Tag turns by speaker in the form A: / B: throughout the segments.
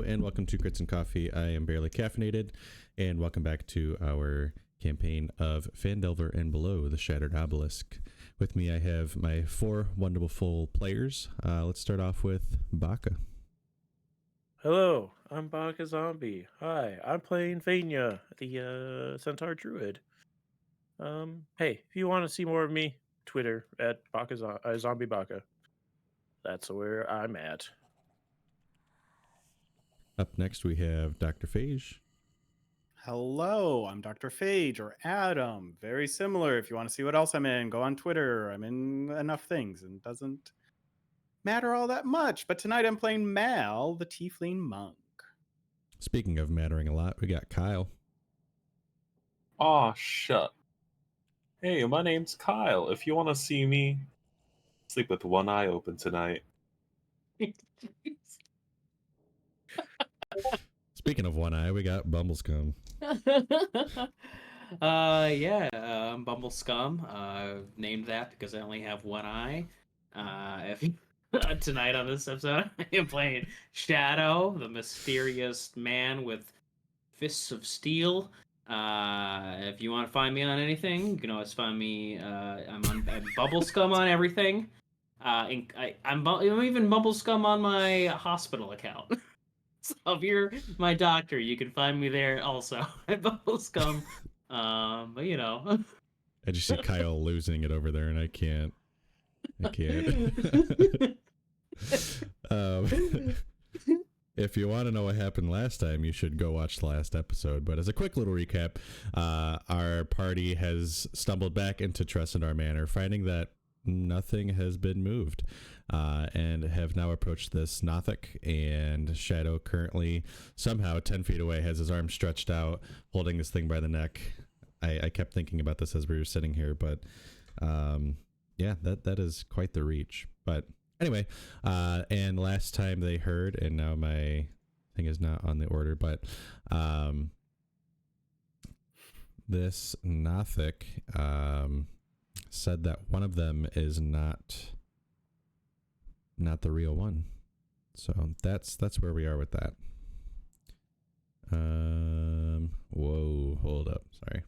A: and welcome to Crits and Coffee. I am BearlyCaffeinated, and welcome back to our campaign of Phandelver and Below, the Shattered Obelisk. With me, I have my four wonderful players. Let's start off with Baka.
B: Hello, I'm BakaZombie. Hi, I'm playing Faenya, the Centaur Druid. Hey, if you want to see more of me, Twitter at Zombie Baka. That's where I'm at.
A: Up next, we have Dr. Phage.
C: Hello, I'm Dr. Phage or Adam. Very similar. If you want to see what else I'm in, go on Twitter. I'm in enough things and it doesn't matter all that much. But tonight I'm playing Mal, the Tiefling Monk.
A: Speaking of mattering a lot, we got Kyle.
D: Aw, shut. Hey, my name's Kyle. If you want to see me, sleep with one eye open tonight.
A: Speaking of one eye, we got Bumbleskum.
E: I'm Bumbleskum. Named that because I only have one eye. Tonight on this episode, I am playing Shadow, the mysterious man with fists of steel. If you want to find me on anything, you can always find me. I'm Bumbleskum on everything. I'm even Bumbleskum on my hospital account. So if you're my doctor, you can find me there also at Bumbleskum. But you know,
A: I just see Kyle losing it over there, and I can't. If you want to know what happened last time, you should go watch the last episode. But as a quick little recap, our party has stumbled back into Tresendar Manor, finding that nothing has been moved, and have now approached this Nothic, and Shadow currently somehow 10 feet away has his arm stretched out, holding this thing by the neck. I kept thinking about this as we were sitting here, but yeah, that is quite the reach. But anyway, and last time they heard, and now my thing is not on the order, but this Nothic said that one of them is not the real one. So that's where we are with that. Whoa, hold up. Sorry.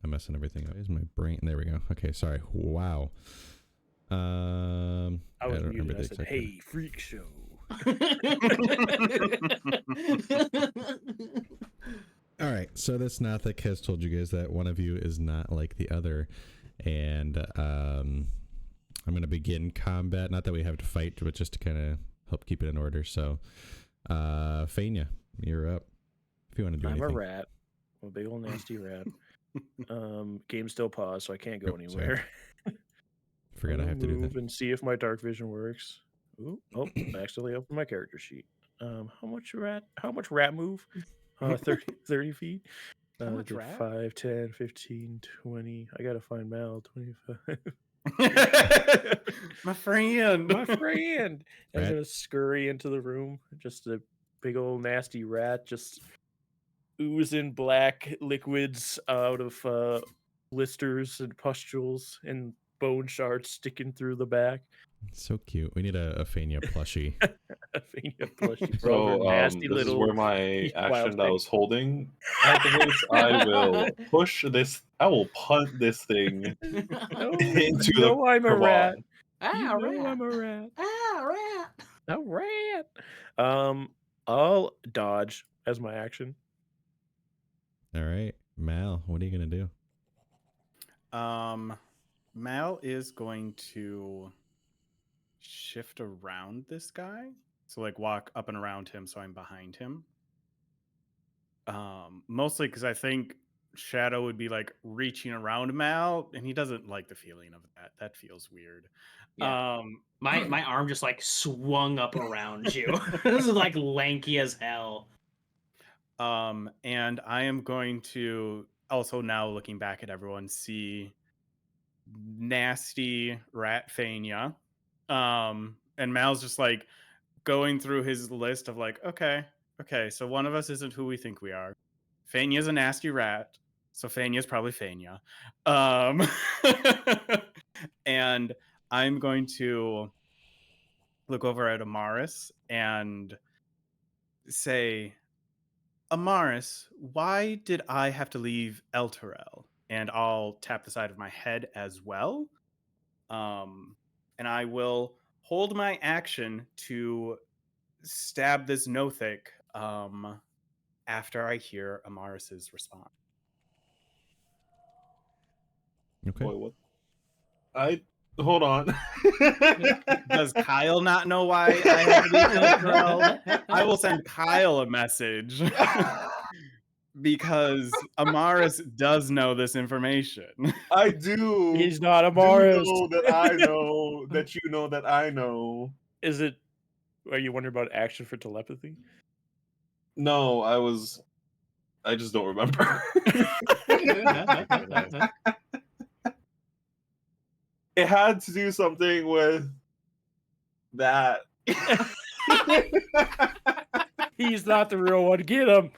A: I'm messing everything up. Is my brain? There we go. Okay, sorry. Wow.
B: I was
A: don't remember
B: muted. I
A: the
B: said,
A: exact
B: "Hey, freak show."
A: All right, so this Nothic has told you guys that one of you is not like the other, and I'm going to begin combat. Not that we have to fight, but just to kind of help keep it in order. So, Faenya, you're up. If you want to do anything.
B: I'm a rat. I'm a big old nasty rat. Game still paused, so I can't go anywhere.
A: Forgot I have to do that.
B: And see if my dark vision works. Ooh, oh, I accidentally opened my character sheet. How much rat move? 30 feet.
C: How much rat?
B: 5, 10, 15, 20. I gotta find Mal. 25.
C: My friend.
B: I'm gonna scurry into the room. Just a big old nasty rat, just oozing black liquids out of blisters and pustules and bone shards sticking through the back.
A: So cute. We need a Faenya plushie.
B: A Faenya plushie.
D: So,
B: nasty
D: this
B: little
D: is where my
B: wild
D: action that I
B: thing.
D: was holding activates. I will push this. I will punt this thing into the
B: I'm a rat.
E: Ah, rat.
B: I'm a rat.
E: Ah, rat.
B: A rat. I'll dodge as my action.
A: All right, Mal, what are you gonna do?
C: Mal is going to shift around this guy. So like walk up and around him so I'm behind him. Mostly because I think Shadow would be like reaching around Mal, and he doesn't like the feeling of that. That feels weird.
E: Yeah. My arm just like swung up around you. This is like lanky as hell.
C: And I am going to also, now looking back at everyone, see nasty rat Faenya. And Mal's just like going through his list of like, okay, so one of us isn't who we think we are. Fenya's a nasty rat, so Fenya's probably Faenya. And I'm going to look over at Amaris and say, Amaris, why did I have to leave Elturel? And I'll tap the side of my head as well. And I will hold my action to stab this Nothic after I hear Amaris's response.
A: Okay.
D: Boy, what? Hold on.
C: Does Kyle not know why I have to leave Elturel? I will send Kyle a message. Because Amaris does know this information.
D: I do.
B: He's not Amaris.
D: Know that I know that you know that I know.
B: Is it? Are you wondering about action for telepathy?
D: No, I just don't remember. It had to do something with that.
B: He's not the real one. Get him.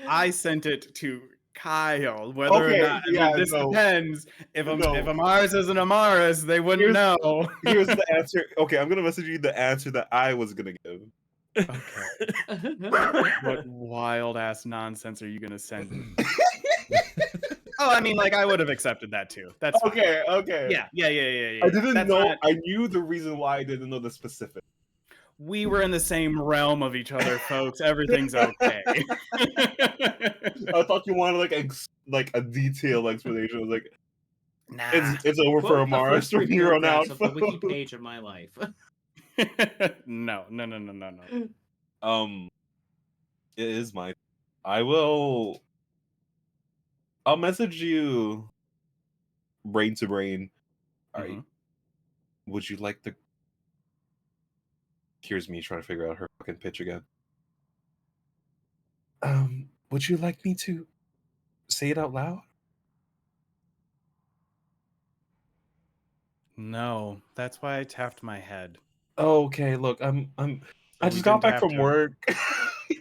C: I sent it to Kyle. Whether
D: Okay,
C: or not, this depends. If Amaris isn't Amaris, they wouldn't know.
D: Here's the answer. Okay, I'm gonna message you the answer that I was gonna give.
C: Okay. What wild ass nonsense are you gonna send me? Oh, I mean, like, I would have accepted that too. That's fine.
D: Okay.
C: Yeah.
D: I didn't know. I knew the reson why I didn't know the specific.
C: We were in the same realm of each other, folks. Everything's okay.
D: I thought you wanted like a detailed explanation. I was like,
C: nah,
D: it's over for Amaris from here on out.
E: The wiki page of my life.
C: No.
D: It is my. I'll message you brain to brain. All right. Would you like the? Here's me trying to figure out her fucking pitch again. Would you like me to say it out loud?
C: No, that's why I tapped my head.
D: Okay, look, I just got back from work.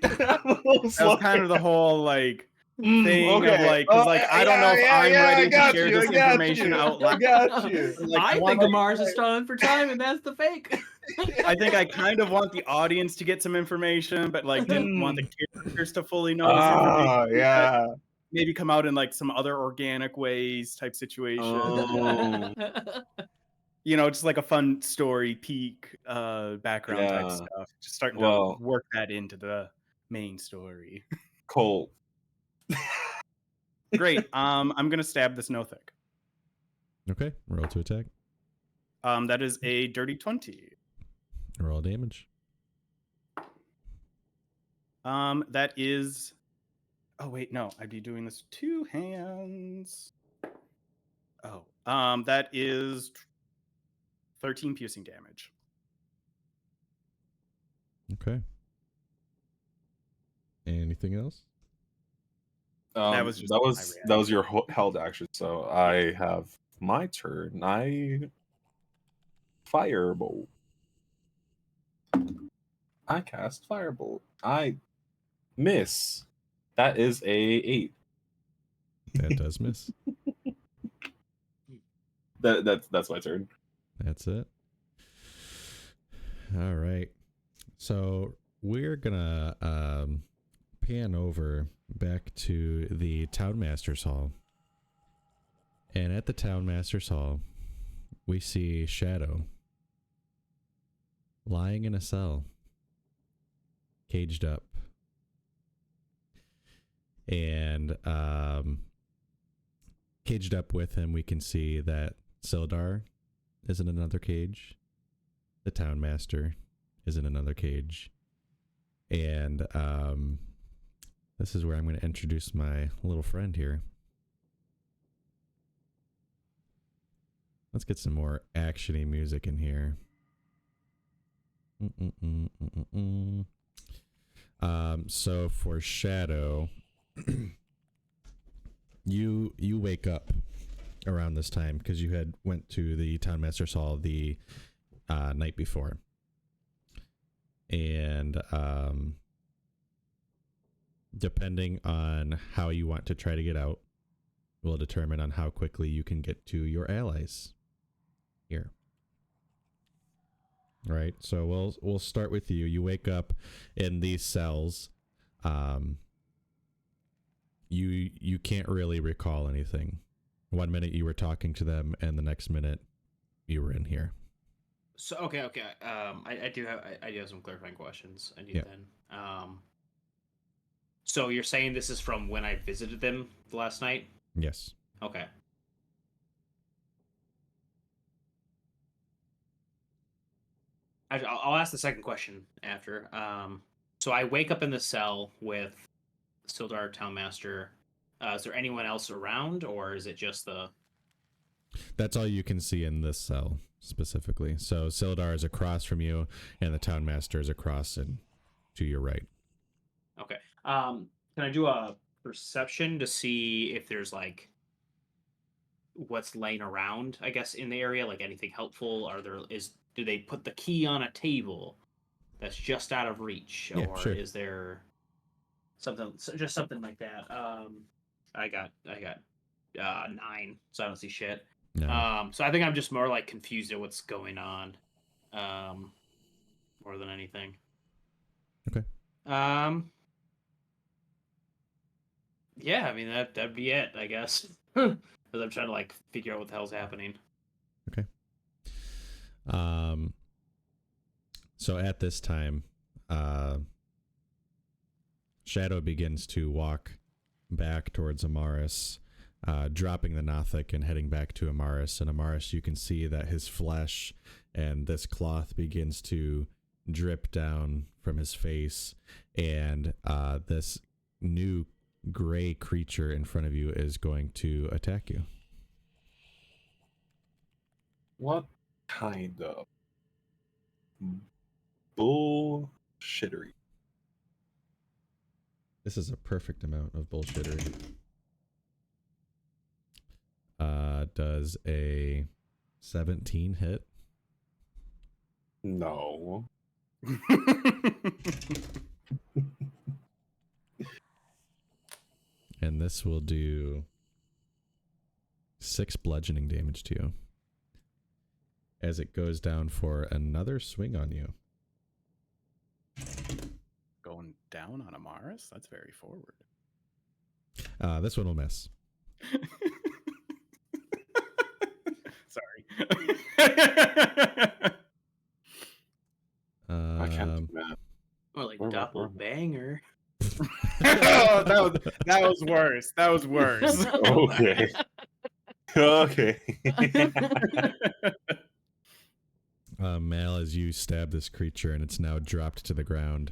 C: That was kind of the whole like thing of like, because like I don't know if I'm ready to share this information out loud.
D: I got you.
E: I think Amaris is stalling for time, and that's the fake.
C: I think I kind of want the audience to get some information, but like didn't want the characters to fully know this information.
D: Yeah.
C: Maybe come out in like some other organic ways type situation. You know, just like a fun story peak background type stuff. Just starting to work that into the main story.
D: Cool.
C: Great. I'm gonna stab this Nothic.
A: Okay, roll to attack.
C: That is a dirty 20.
A: Roll damage.
C: That is. Oh wait, no, I'd be doing this with 2 hands. Oh, that is 13 piercing damage.
A: Okay. Anything else?
C: That
D: was your held action. So I have my turn. I firebolt. I cast firebolt. I miss. That is a 8.
A: That does miss.
D: That's my turn.
A: That's it. All right. So we're gonna pan over back to the Townmaster's Hall. And at the Townmaster's Hall, we see Shadow lying in a cell, caged up. And caged up with him, we can see that Sildar is in another cage. The Townmaster is in another cage. And this is where I'm going to introduce my little friend here. Let's get some more action-y music in here. So for Shadow, you wake up around this time because you had went to the Townmaster's Hall the night before, and depending on how you want to try to get out will determine on how quickly you can get to your allies here. Right. So we'll start with you. You wake up in these cells. You can't really recall anything. 1 minute you were talking to them, and the next minute you were in here.
E: So okay. I do have some clarifying questions. I need then. So you're saying this is from when I visited them last night?
A: Yes.
E: Okay. I'll ask the second question after. So I wake up in the cell with Sildar, Townmaster. Is there anyone else around, or is it just the...
A: That's all you can see in this cell specifically. So Sildar is across from you, and the Townmaster is across and to your right.
E: Okay. Can I do a perception to see if there's like what's laying around, I guess, in the area, like anything helpful? Do they put the key on a table that's just out of reach,
A: Yeah,
E: or
A: sure.
E: is there something like that? I got 9, so I don't see shit.
A: No.
E: So I think I'm just more like confused at what's going on, more than anything.
A: Okay.
E: Yeah, I mean that'd be it, I guess. Because I'm trying to like figure out what the hell's happening.
A: Okay. So at this time, Shadow begins to walk back towards Amaris, dropping the Nothic and heading back to Amaris. And Amaris, you can see that his flesh and this cloth begins to drip down from his face, and this new gray creature in front of you is going to attack you.
D: What kind of bullshittery?
A: This is a perfect amount of bullshittery. Does a 17 hit?
D: No.
A: And this will do 6 bludgeoning damage to you as it goes down for another swing on you.
C: Going down on Amaris? That's very forward.
A: This one will miss.
C: Sorry.
D: I can't do math.
E: Or like
D: We're-
E: doppelbanger.
C: Oh, that was worse. That was worse.
D: Okay. Okay.
A: Mal, as you stab this creature and it's now dropped to the ground,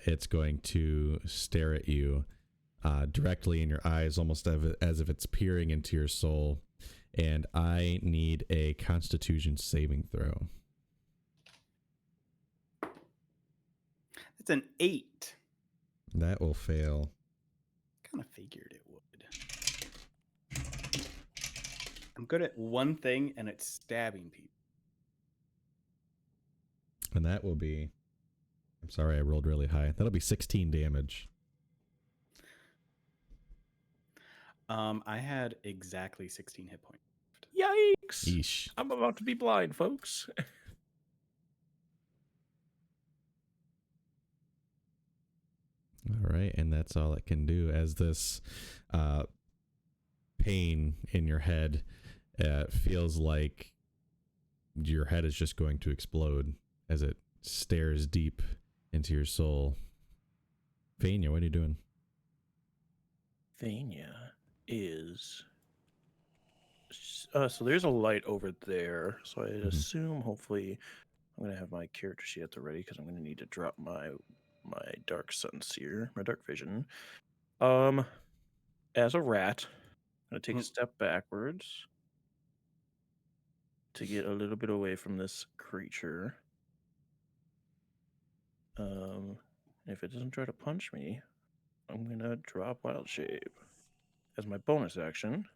A: it's going to stare at you directly in your eyes, almost as if it's peering into your soul. And I need a Constitution saving throw.
C: It's an 8.
A: That will fail.
C: Kind of figured it would. I'm good at one thing, and it's stabbing people.
A: And that will be... I'm sorry, I rolled really high. That'll be 16 damage.
C: I had exactly 16 hit points.
B: Yikes!
A: Yeesh.
B: I'm about to be blind, folks.
A: All right, and that's all it can do as this pain in your head feels like your head is just going to explode as it stares deep into your soul. Faenya, what are you doing?
B: Faenya is... so there's a light over there, so I assume hopefully I'm going to have my character sheet at the ready because I'm going to need to drop my dark sense here, my dark vision. As a rat, I'm going to take a step backwards to get a little bit away from this creature. If it doesn't try to punch me, I'm going to drop Wild Shape as my bonus action.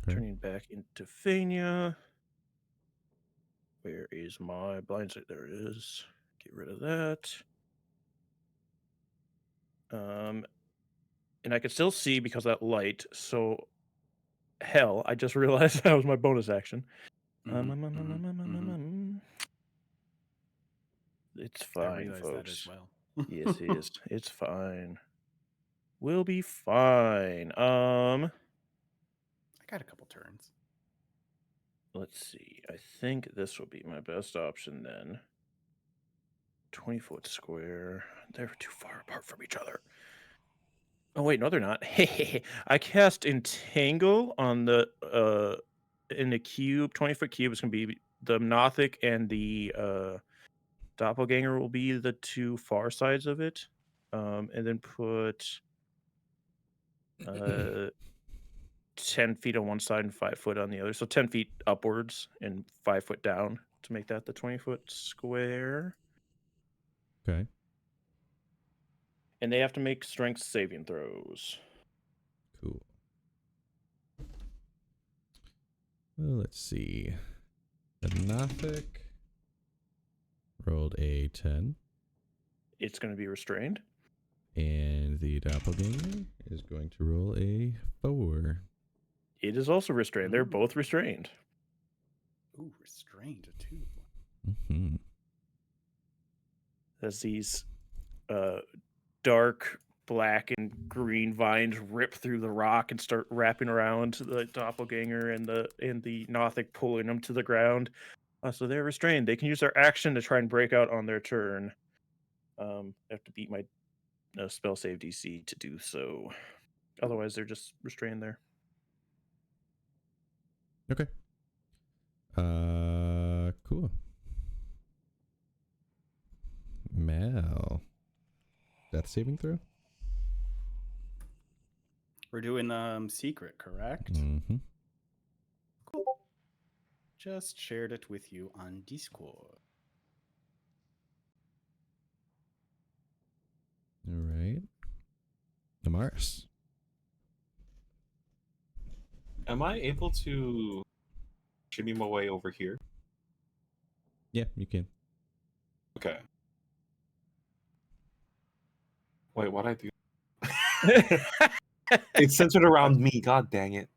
A: Okay.
B: Turning back into Faenya. Where is my blind sight? There it is. Get rid of that. And I can still see because of that light. So, hell, I just realized that was my bonus action. It's
C: I
B: fine,
C: realize
B: folks.
C: that as well.
B: Yes, it is. It's fine. We'll be fine.
C: I got a couple turns.
B: Let's see. I think this will be my best option then. 20-foot square. They're too far apart from each other. Oh wait, no, they're not. I cast Entangle on the in the cube, 20-foot cube. It's gonna be the Nothic and the Doppelganger will be the two far sides of it. And then put 10 feet on one side and 5 foot on the other. So 10 feet upwards and 5 foot down to make that the 20-foot square.
A: Okay.
B: And they have to make strength saving throws.
A: Cool. Well, let's see. The Nothic rolled a 10.
B: It's going to be restrained.
A: And the Doppelganger is going to roll a 4.
B: It is also restrained. They're
C: Ooh.
B: both restrained.
C: Ooh, restrained a 2.
A: Mm-hmm.
B: As these dark black and green vines rip through the rock and start wrapping around the Doppelganger and the Nothic, pulling them to the ground. So they're restrained. They can use their action to try and break out on their turn. I have to beat my spell save DC to do so. Otherwise, they're just restrained there.
A: Okay. Cool. Mal. Death saving throw?
C: We're doing secret, correct?
A: Mm-hmm.
C: Cool. Just shared it with you on Discord.
A: All right. Amaris.
D: Am I able to shimmy my way over here?
A: Yeah, you can.
D: Okay. Wait, what'd I do? It's centered around me. God dang it.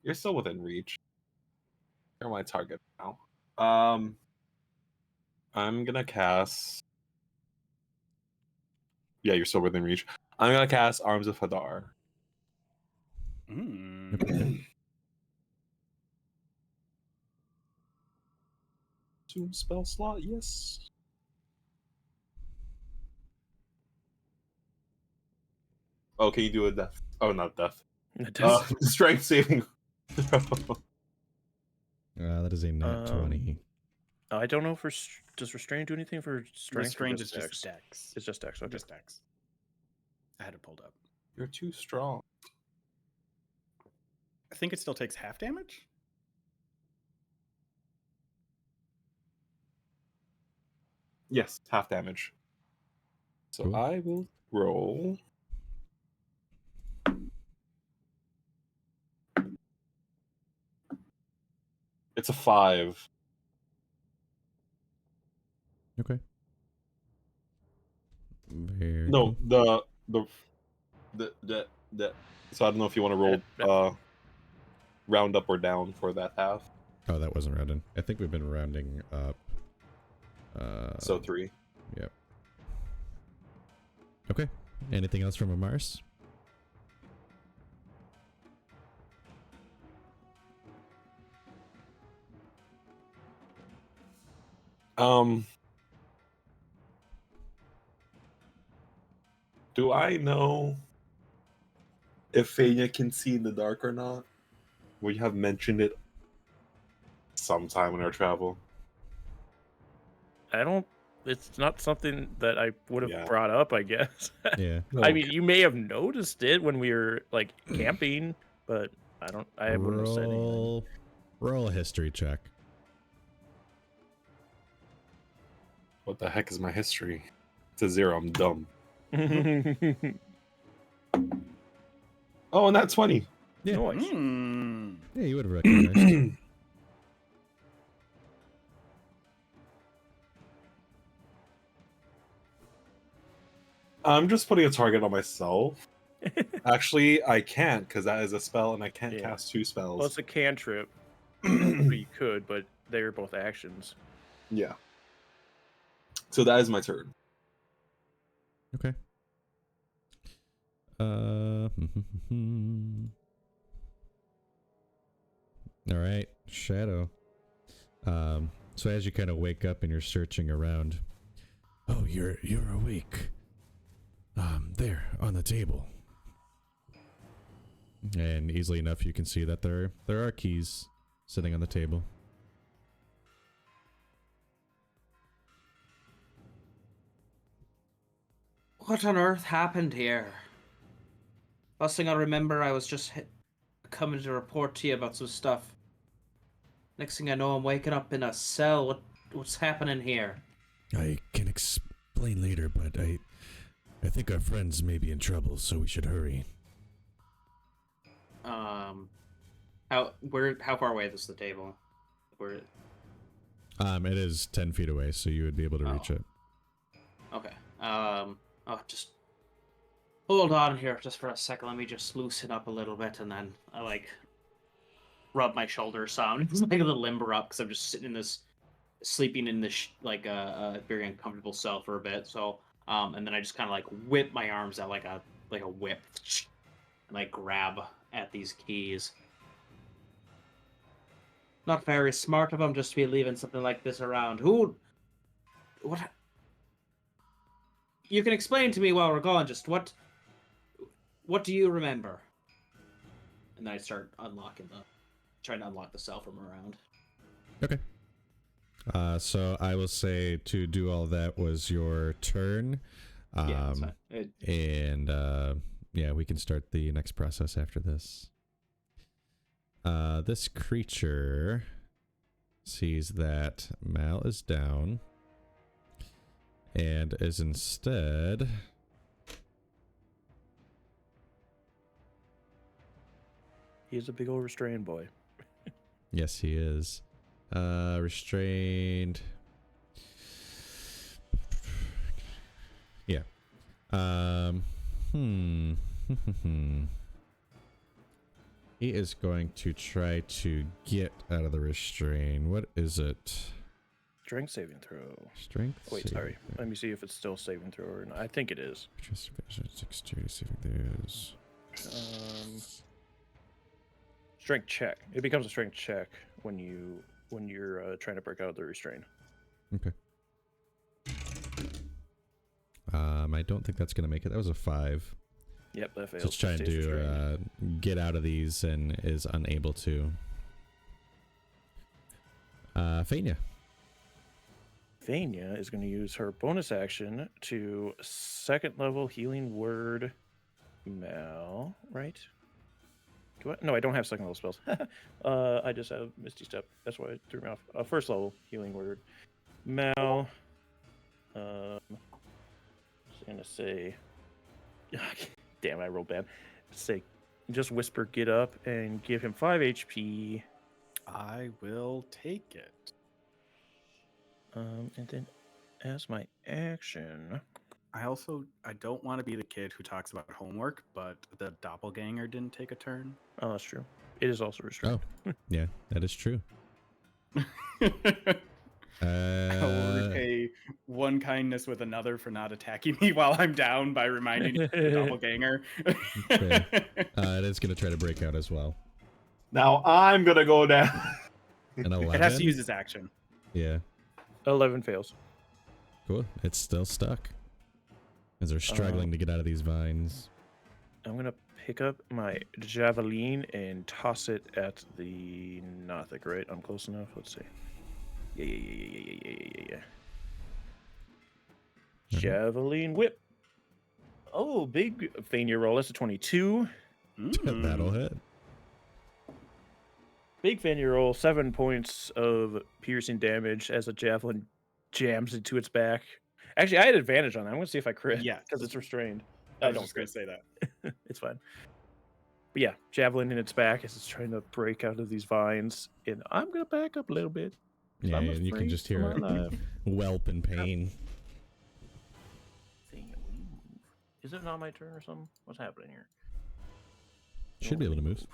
D: You're still within reach. You're my target now. I'm gonna cast. Yeah, you're still within reach. I'm gonna cast Arms of Hadar.
C: Mm.
D: Zoom spell slot, yes. Oh, can you do a death? Oh, not death. Strength saving.
A: That is a nat 20.
B: I don't know if does restrain do anything for strength?
C: Restrained is
B: Dex?
C: just Dex.
B: It's just Dex. Okay.
C: Just Dex. I had it pulled up.
D: You're too strong.
C: I think it still takes half damage.
D: Yes, half damage. So
A: Cool.
D: I will roll. It's a 5.
A: Okay. Very
D: No,
A: cool.
D: the so I don't know if you want to roll round up or down for that half.
A: Oh, that wasn't rounding. I think we've been rounding up.
D: So 3.
A: Yep. Okay. Anything else from Amaris?
D: Do I know if Faenya can see in the dark or not? We have mentioned it sometime in our travel.
B: I don't. It's not something that I would have
D: Yeah.
B: brought up, I guess.
A: Yeah.
B: I mean, you may have noticed it when we were like camping, but I wouldn't have said anything.
A: Roll a history check.
D: What the heck is my history? It's a 0. I'm dumb. Oh, and that's 20.
A: Yeah.
B: Nice.
A: Yeah, you would have recognized.
D: I'm just putting a target on myself. Actually, I can't because that is a spell and I can't
B: Yeah.
D: cast 2 spells.
B: Well, it's a cantrip. So you could, but they're both actions.
D: Yeah. So that is my turn.
A: Okay. All right, Shadow. So as you kind of wake up and you're searching around, oh, you're awake. There on the table. And easily enough, you can see that there are keys sitting on the table.
E: What on earth happened here? Last thing I remember, I was just coming to report to you about some stuff. Next thing I know, I'm waking up in a cell. What's happening here?
A: I can explain later, but I think our friends may be in trouble, so we should hurry.
E: How far away is the table?
A: It is 10 feet away, so you would be able to reach it.
E: Okay. Just hold on here just for a second. Let me just loosen up a little bit, and then I rub my shoulders down. It's like a little limber up because I'm just sleeping in this a very uncomfortable cell for a bit. So and then I just kind of whip my arms out like a whip, and grab at these keys. Not very smart of them just to be leaving something like this around. What? You can explain to me while we're going. Just what do you remember? And then I start trying to unlock the cell from around.
A: Okay. So I will say to do all that was your turn.
E: Yeah, that's fine.
A: Yeah, we can start the next process after this. This creature sees that Mal is down and is instead
B: He's a big old restrained boy.
A: yes, he is. Restrained. Yeah. He is going to try to get out of the restraint. What is it?
B: Strength saving throw.
A: Strength.
B: Wait, sorry. Let me see if it's still saving throw or not. I think it is.
A: Dexterity saving throws.
B: Strength check. It becomes a strength check when you're trying to break out of the restraint.
A: Okay. I don't think that's gonna make it. That was a 5.
B: Yep, that fails.
A: So it's trying to get out of these and is unable to. Faenya.
B: Faenya is going to use her bonus action to second level healing word Mal, right? No, I don't have second level spells. I just have Misty Step. That's why it threw me off. First level healing word Mal. Just going to say... Damn, I rolled bad. Say, just whisper, get up, and give him 5 HP.
C: I will take it.
B: And then as my action...
C: I don't want to be the kid who talks about homework, but the doppelganger didn't take a turn.
B: Oh, that's true. It is also restrained.
A: Oh, yeah, that is true.
C: I will repay one kindness with another for not attacking me while I'm down by reminding you of the doppelganger.
A: Okay. It is going to try to break out as well.
D: Now I'm gonna go down.
A: An 11?
C: It has to use its action.
A: Yeah.
B: 11 fails.
A: Cool. It's still stuck. As they're struggling to get out of these vines.
B: I'm going to pick up my javelin and toss it at the Nothic, right? I'm close enough. Let's see. Yeah. Javelin whip. Oh, big Faenya roll. That's a 22.
A: That'll hit.
B: Big Faenya roll. 7 points of piercing damage as a javelin jams into its back. Actually, I had advantage on that. I'm going to see if I crit.
C: Yeah.
B: Because it's restrained.
C: I was just going to say that.
B: It's fine. But yeah, javelin in its back as it's trying to break out of these vines. And I'm going to back up a little bit.
A: Yeah, and you can just hear it whelp in pain.
B: Is it not my turn or something? What's happening here?
A: Should be able to move.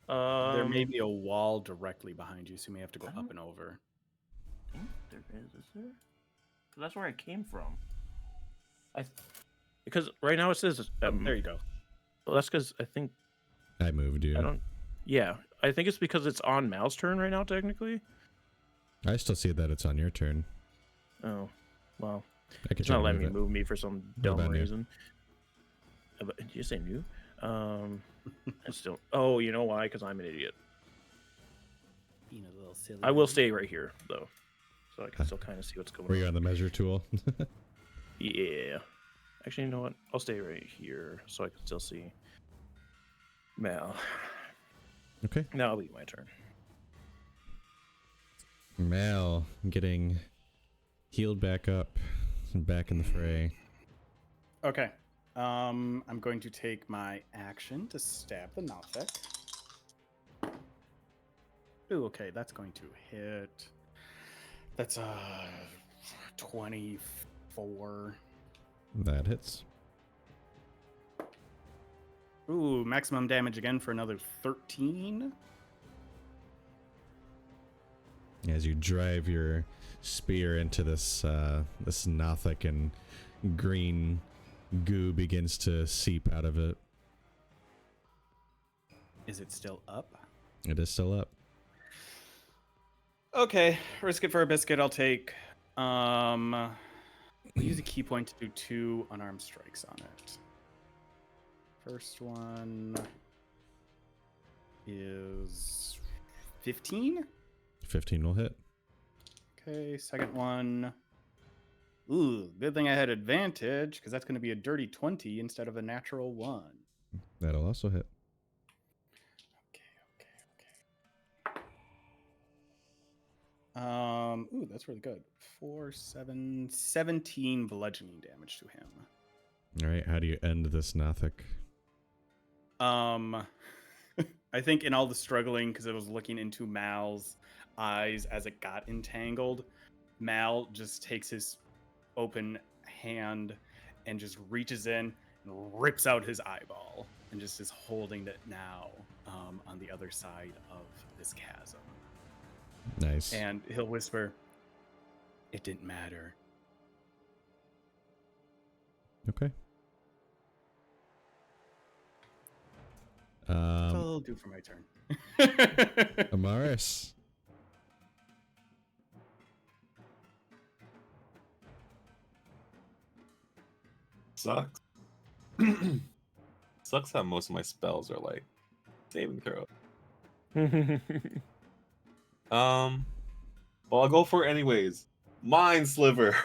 C: There may be a wall directly behind you, so you may have to go up and over.
B: think there is there? 'Cause that's where I came from. Because right now it says
C: There you go.
B: well, that's because I think
A: I moved you.
B: I don't. Yeah, I think it's because it's on Mal's turn right now. Technically.
A: I still see that it's on your turn.
B: Oh, well,
A: I can
B: it's
A: try
B: not
A: to
B: letting me
A: it.
B: move me for some
A: What
B: dumb
A: about new?
B: reason. Did you say new? I still. Oh, you know why? Because I'm an idiot.
C: Being a little silly.
B: I will stay right here though, so I can
A: Huh.
B: still kind of see what's going
A: Were you
B: on.
A: on the measure tool?
B: Yeah. Actually, you know what? I'll stay right here so I can still see Mal.
A: Okay.
B: Now it'll be my turn.
A: Mal getting healed back up and back in the fray.
C: Okay. I'm going to take my action to stab the Nothic. Ooh, okay, that's going to hit. That's 24.
A: That hits.
C: Ooh, maximum damage again for another 13.
A: As you drive your spear into this this Nothic, and green goo begins to seep out of it.
C: Is it still up?
A: It is still up.
C: Okay, risk it for a biscuit. I'll take. Use a key point to do 2 unarmed strikes on it. First one is 15.
A: 15 will hit.
C: Okay, second one. Ooh, good thing I had advantage because that's going to be a dirty 20 instead of a natural 1.
A: That'll also hit.
C: Ooh, that's really good. 4, 7, 17 bludgeoning damage to him.
A: All right. How do you end this Nothic?
C: I think in all the struggling, because I was looking into Mal's eyes as it got entangled, Mal just takes his open hand and just reaches in and rips out his eyeball and just is holding it now on the other side of this chasm.
A: Nice.
C: And he'll whisper, "It didn't matter."
A: Okay.
C: That's all I'll do for my turn.
A: Amaris.
D: Sucks. Sucks how most of my spells are like saving throw. Well, I'll go for it anyways. Mind Sliver.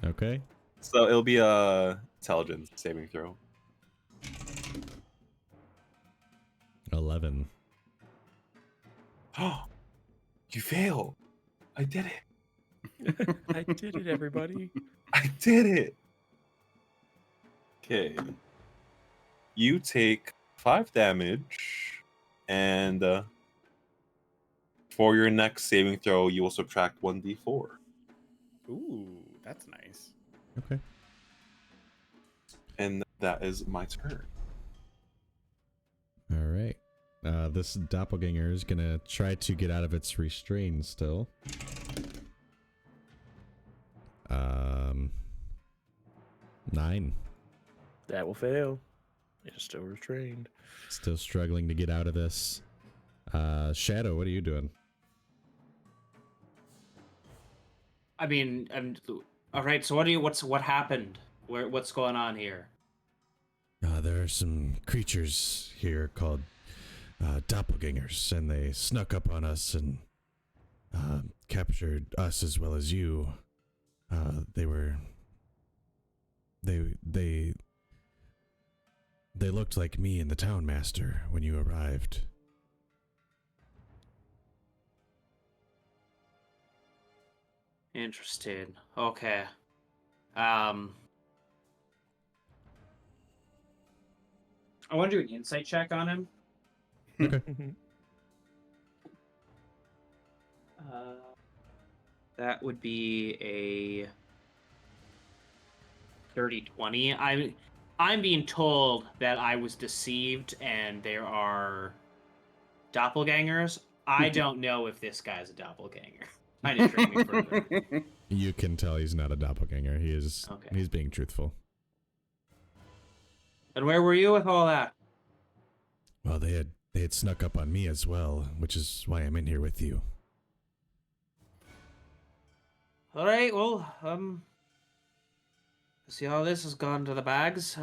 A: Okay.
D: So it'll be a intelligence saving throw.
A: 11.
D: Oh, you fail. I did it.
B: I did it, everybody.
D: I did it. Okay. You take 5 damage, and for your next saving throw, you will subtract 1d4.
C: Ooh, that's nice.
A: Okay.
D: And that is my turn.
A: All right. This doppelganger is gonna try to get out of its restraint still. 9.
B: That will fail. It's still restrained.
A: Still struggling to get out of this. Shadow, what are you doing?
E: I mean, all right. So what happened? What's going on here?
A: There are some creatures here called doppelgangers, and they snuck up on us and captured us as well as you. They looked like me and the town master when you arrived.
E: Interesting. Okay. I want to do an insight check on him.
A: Okay.
E: That would be a 30-20. I'm being told that I was deceived and there are doppelgangers. I don't know if this guy's a doppelganger. I didn't train me further.
A: You can tell he's not a doppelganger. He is.
E: Okay.
A: He's being truthful.
E: And where were you with all that?
A: Well, they had snuck up on me as well, which is why I'm in here with you.
E: All right, well, see how this has gone to the bags.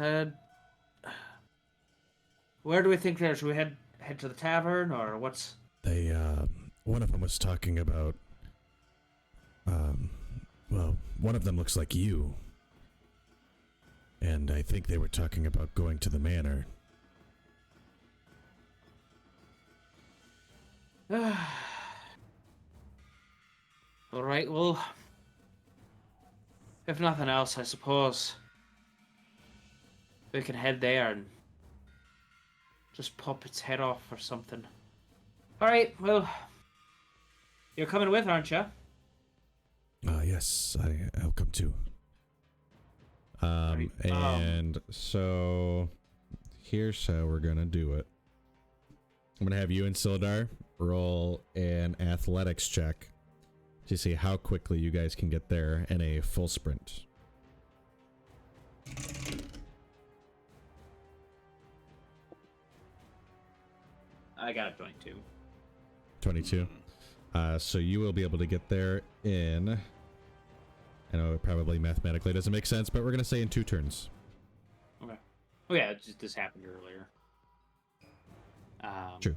E: Where do we think there? Should we head to the tavern, or what's?
A: They, one of them was talking about, well, one of them looks like you. And I think they were talking about going to the manor.
E: All right, well, if nothing else, I suppose we can head there and just pop its head off or something. All right, well, you're coming with, aren't you?
A: Yes, I'll come too. And so here's how we're gonna do it. I'm gonna have you and Sildar roll an athletics check to see how quickly you guys can get there in a full sprint.
E: I got a 22.
A: 22. So you will be able to get there in, I know it probably mathematically doesn't make sense, but we're going to say in 2 turns.
E: Okay. Oh yeah, this happened earlier.
A: True.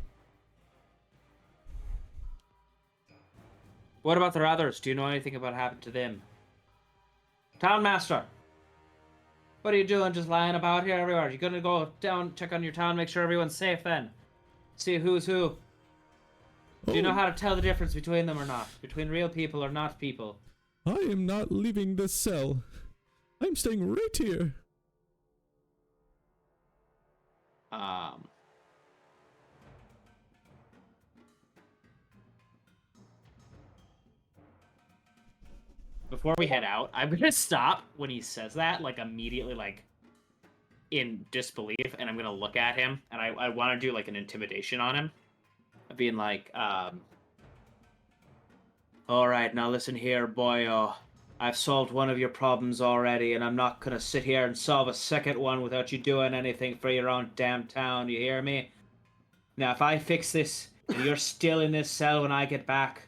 E: What about the others? Do you know anything about what happened to them? Townmaster! What are you doing just lying about here everywhere? You gonna go down, check on your town, make sure everyone's safe then? See who's who? Do you know how to tell the difference between them or not? Between real people or not people?
A: I am not leaving this cell. I'm staying right here.
E: Before we head out, I'm gonna stop when he says that, like immediately, like in disbelief, and I'm gonna look at him, and I want to do like an intimidation on him, being like, all right, now listen here, boyo. I've solved one of your problems already, and I'm not gonna sit here and solve a second one without you doing anything for your own damn town. You hear me? Now, if I fix this, and you're still in this cell when I get back,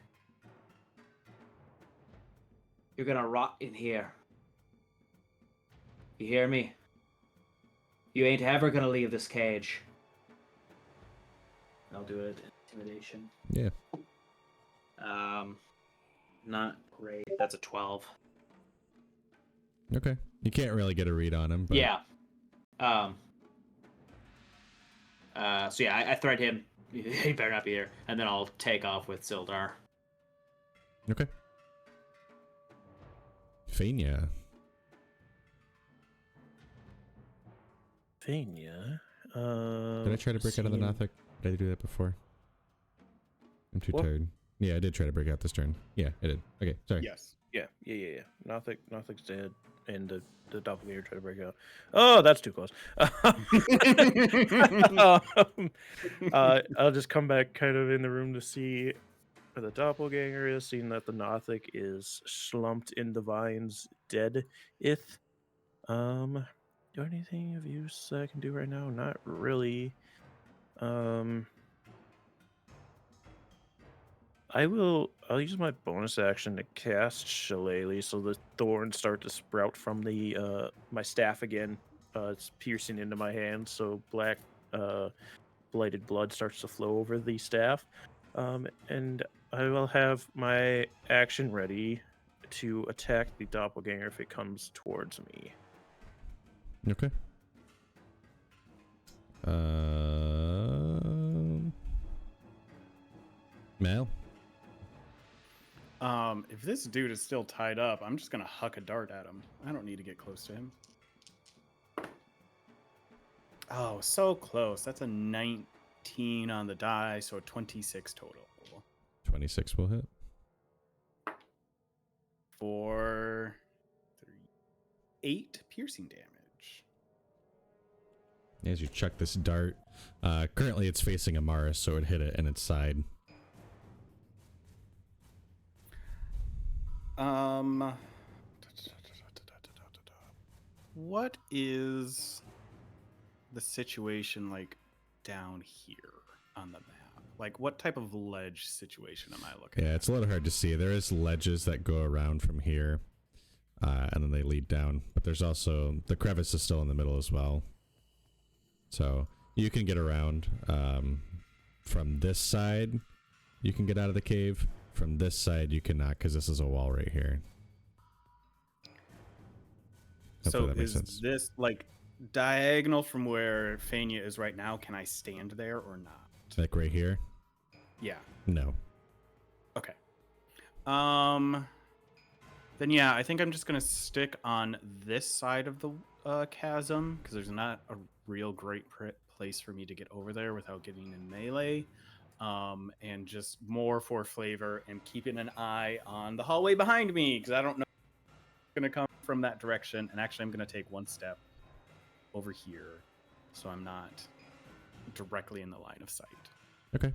E: you're gonna rot in here. You hear me? You ain't ever gonna leave this cage. I'll do it. Intimidation.
A: Yeah.
E: Not great. That's a 12.
A: Okay. You can't really get a read on him, but...
E: Yeah. So yeah, I threat him. He better not be here. And then I'll take off with Sildar.
A: Okay. Faenya.
B: Faenya.
A: Did I try to break out of the Nothic? Did I do that before? I'm too tired. Yeah, I did try to break out this turn. Yeah, I did. Okay, sorry.
C: Yes.
B: Yeah. Nothic's dead, and the doppelganger tried to break out. Oh, that's too close. I'll just come back kind of in the room to see where the doppelganger is, seeing that the Nothic is slumped in the vines, dead. Do anything of use that I can do right now? Not really. I'll use my bonus action to cast Shillelagh, so the thorns start to sprout from the my staff again. It's piercing into my hand, so black blighted blood starts to flow over the staff. And I will have my action ready to attack the doppelganger if it comes towards me.
A: Okay. Mal?
C: If this dude is still tied up, I'm just gonna huck a dart at him. I don't need to get close to him. Oh, so close. That's a 19 on the die, so a 26 total.
A: 26 will hit.
C: For 8 piercing damage.
A: As you chuck this dart, currently it's facing Amaris, so it hit it in its side.
C: What is the situation like down here on the map? Like, what type of ledge situation am I looking
A: Yeah,
C: at?
A: it's a little hard to see. There is ledges that go around from here, and then they lead down. But there's also the crevice is still in the middle as well, so you can get around from this side. You can get out of the cave. From this side, you cannot because this is a wall right here. Hopefully
C: So
A: that makes
C: is
A: sense.
C: this like diagonal from where Faenya is right now? Can I stand there or not?
A: Like right here?
C: Yeah.
A: No.
C: Okay. Then yeah, I think I'm just gonna stick on this side of the chasm because there's not a real great place for me to get over there without getting in melee. And just more for flavor and keeping an eye on the hallway behind me because I don't know what's gonna come from that direction. And actually, I'm gonna take one step over here so I'm not directly in the line of sight.
A: Okay.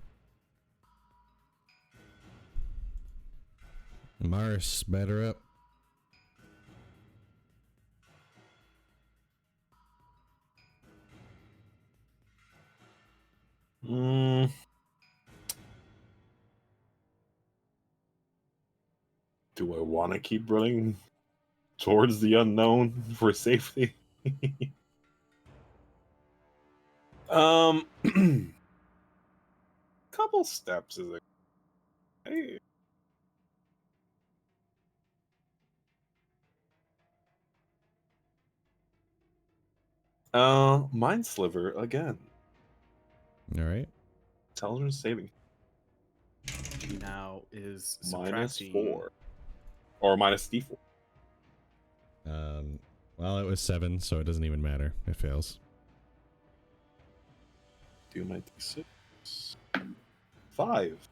A: Amaris, batter up.
D: Do I want to keep running towards the unknown for safety? Couple steps is okay. Mind Sliver again.
A: All right.
D: Intelligence saving
C: Now is
D: -4
C: subtracting.
D: or -D4.
A: Well, it was 7, so it doesn't even matter. It fails.
D: Do my D6. 5.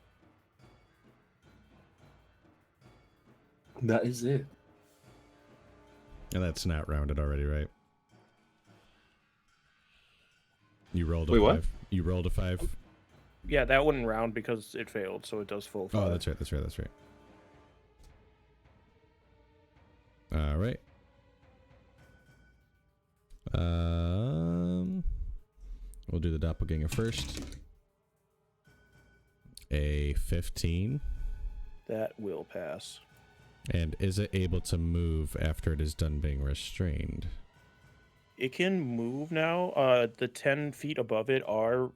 D: That is it.
A: And that's not rounded already, right? You rolled a
D: Wait,
A: 5.
D: what?
A: You rolled a 5.
B: Yeah, that wouldn't round because it failed, so it does full 5.
A: Oh, that's right. That's right. That's right. All right. We'll do the doppelganger first. A 15.
B: That will pass.
A: And is it able to move after it is done being restrained?
B: It can move now. The 10 feet above it are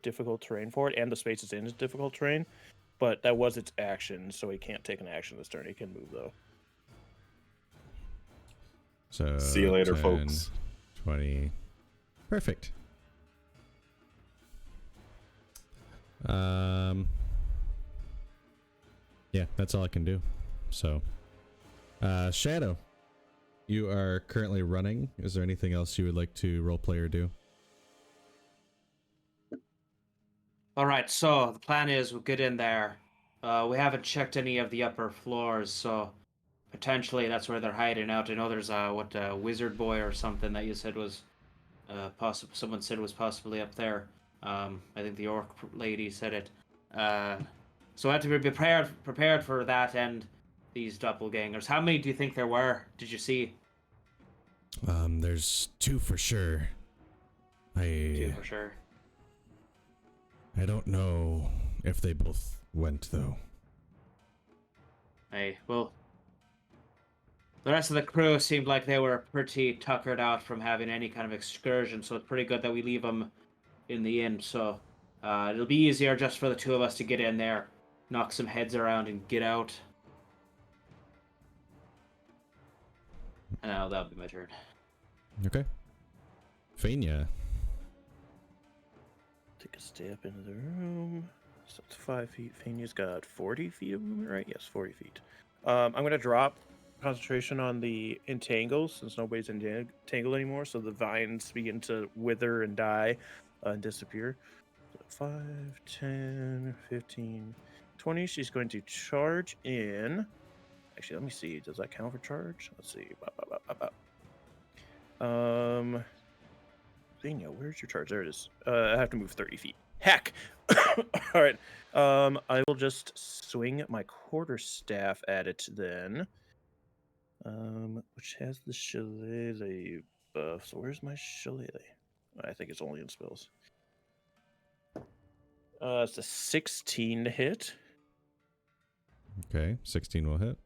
B: difficult terrain for it, and the spaces in is difficult terrain. But that was its action, so it can't take an action this turn. It can move, though.
A: So
D: See you later,
A: 10,
D: folks.
A: 20. Perfect. Yeah, that's all I can do. So, Shadow, you are currently running. Is there anything else you would like to roleplay or do?
E: All right, so the plan is we'll get in there. We haven't checked any of the upper floors, so potentially that's where they're hiding out. I know there's a wizard boy or something that you said was possible. Someone said was possibly up there. I think the orc lady said it. So I have to be prepared for that and these doppelgangers. How many do you think there were? Did you see?
A: There's 2 for sure.
E: 2 for sure.
A: I don't know if they both went though.
E: Hey, well, the rest of the crew seemed like they were pretty tuckered out from having any kind of excursion, so it's pretty good that we leave them in the inn. So it'll be easier just for the 2 of us to get in there, knock some heads around, and get out. And now that'll be my turn.
A: Okay. Faenya.
B: Take a step into the room. So it's 5 feet. Fenya's got 40 feet of movement, right? Yes, 40 feet. I'm going to drop concentration on the entangle since nobody's entangled anymore. So the vines begin to wither and die and disappear. So 5, 10, 15, 20. She's going to charge in. Actually, let me see. Does that count for charge? Let's see. Fenya, where's your charge? There it is. I have to move 30 feet. Heck! All right. I will just swing my quarterstaff at it then. Which has the shillelagh buff. So where's my shillelagh? I think it's only in spells. It's a 16 to hit.
A: Okay, 16 will hit.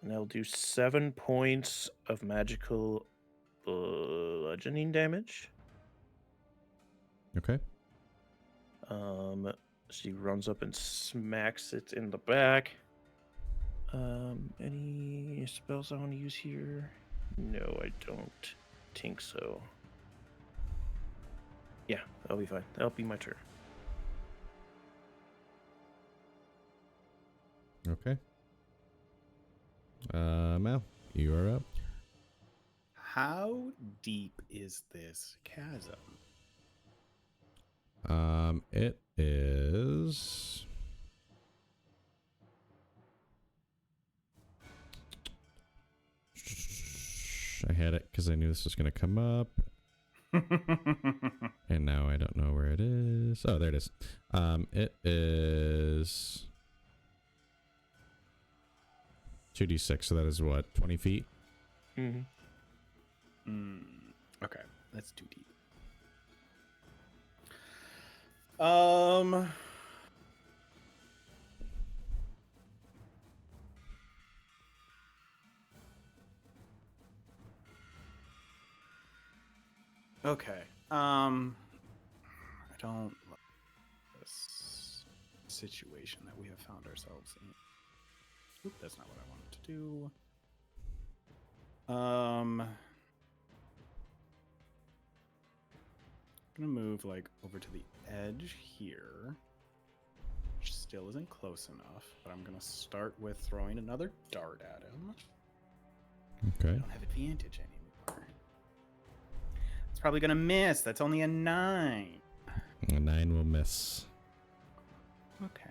B: And I'll do 7 points of magical bludgeoning damage.
A: Okay.
B: She runs up and smacks it in the back. Any spells I want to use here? No, I don't think so. Yeah, that'll be fine. That'll be my turn.
A: Okay. Mal, you are up.
C: How deep is this chasm?
A: It is. I had it because I knew this was going to come up. And now I don't know where it is. Oh, there it is. It is 2d6, so that is what, 20 feet?
B: Mm-hmm.
C: Okay, that's too deep. Okay. I don't love this situation that we have found ourselves in. Oop, that's not what I wanted to do. I'm gonna move like over to the edge here, which still isn't close enough, but I'm gonna start with throwing another dart at him.
A: Okay.
C: I don't have advantage anymore. It's probably gonna miss. That's only a 9.
A: A 9 will miss.
C: Okay.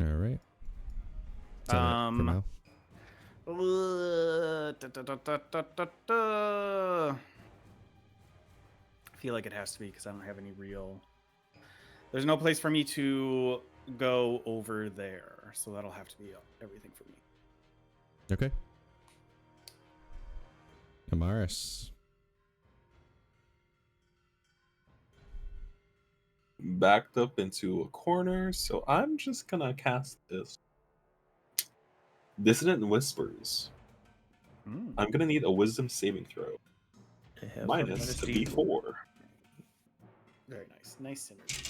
A: All right. Is that it for now?
C: I feel like it has to be because I don't have any real. There's no place for me to go over there, so that'll have to be everything for me.
A: Okay. Amaris.
D: Backed up into a corner, so I'm just gonna cast this. Dissonant Whispers. I'm gonna need a Wisdom saving throw. Minus a D4.
C: Very nice. Nice synergy.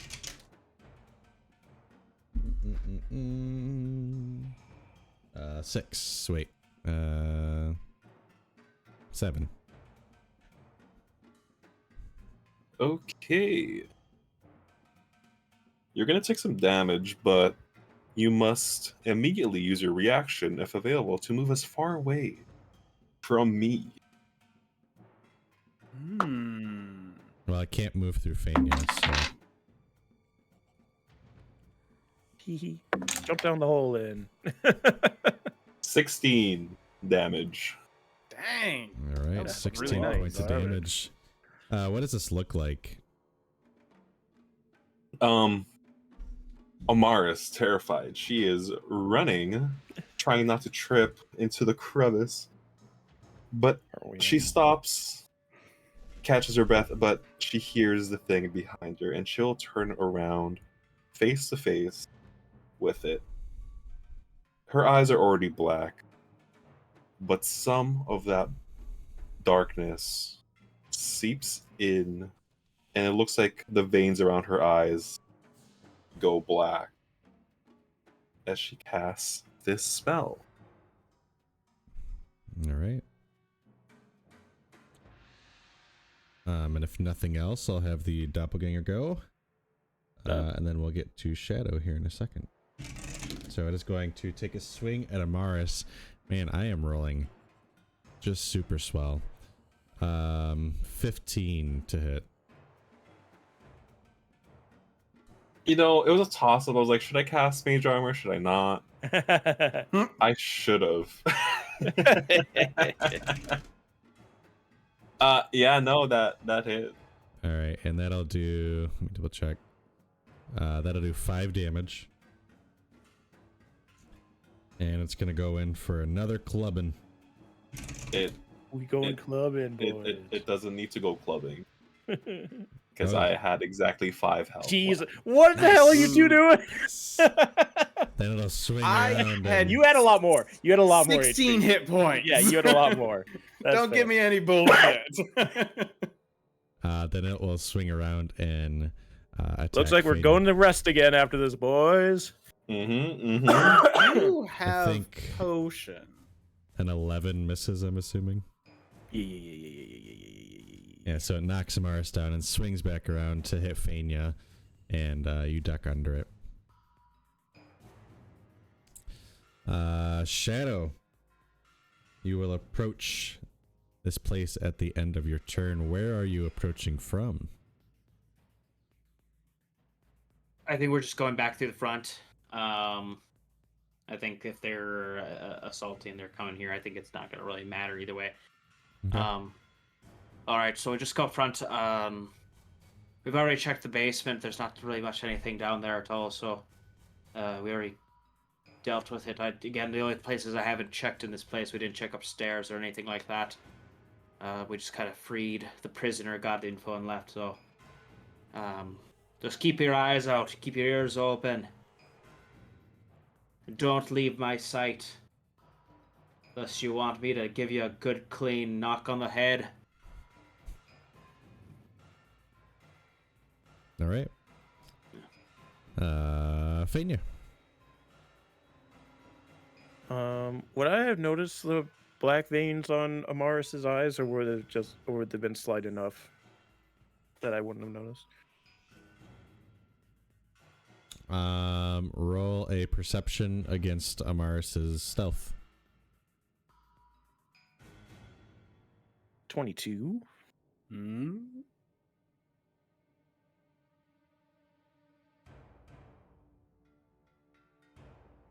A: 6. Wait. 7.
D: Okay. You're gonna take some damage, but you must immediately use your reaction, if available, to move as far away from me.
A: Well, I can't move through Faenya, so.
B: Jump down the hole in.
D: 16 damage.
C: Dang.
A: All right,
C: That's
A: 16
C: really
A: points of
B: nice.
A: damage. What does this look like?
D: Amaris, terrified. She is running, trying not to trip into the crevice. But she stops, catches her breath, but she hears the thing behind her, and she'll turn around face to face with it. Her eyes are already black, but some of that darkness seeps in, and it looks like the veins around her eyes go black as she casts this spell.
A: All right. And if nothing else, I'll have the doppelganger go. And then we'll get to Shadow here in a second. So it is going to take a swing at Amaris. Man, I am rolling just super swell. 15 to hit.
D: You know, it was a toss-up. I was like, should I cast Mage Armor? Should I not? I should have. Yeah, no, that hit.
A: All right, and that'll do. Let me double check. That'll do 5 damage, and it's gonna go in for another clubbing.
B: We going clubbing, boys.
D: It doesn't need to go clubbing because I had exactly 5 health.
B: Jeez,
D: left.
B: what the hell are you two doing?
A: Then it'll swing
C: I
A: around.
C: had-
A: and-
B: You had a lot more. You had a lot more.
C: 16
B: HP.
C: hit points.
B: Yeah, you had a lot more. That's
C: Don't
B: fair.
C: give me any bullshit.
A: Then it will swing around and attack.
B: Looks like we're
A: Faenya.
B: going to rest again after this, boys.
C: You have
A: think-
C: potion.
A: An 11 misses, I'm assuming.
B: Yeah.
A: Yeah, so it knocks Amaris down and swings back around to hit Faenya, and you duck under it. Shadow, you will approach this place at the end of your turn. Where are you approaching from?
E: I think we're just going back through the front. I think if they're assaulting, they're coming here. I think it's not going to really matter either way.
A: Okay.
E: All right, so we just go up front. We've already checked the basement. There's not really much anything down there at all, so we already dealt with it. Again, the only places I haven't checked in this place, we didn't check upstairs or anything like that. We just kind of freed the prisoner, got the info, and left. So just keep your eyes out, keep your ears open. Don't leave my sight, unless you want me to give you a good, clean knock on the head.
A: All right. Faenya.
B: Would I have noticed the black veins on Amaris's eyes, or were they been slight enough that I wouldn't have noticed?
A: Roll a perception against Amaris's stealth.
B: 22.
C: Hmm?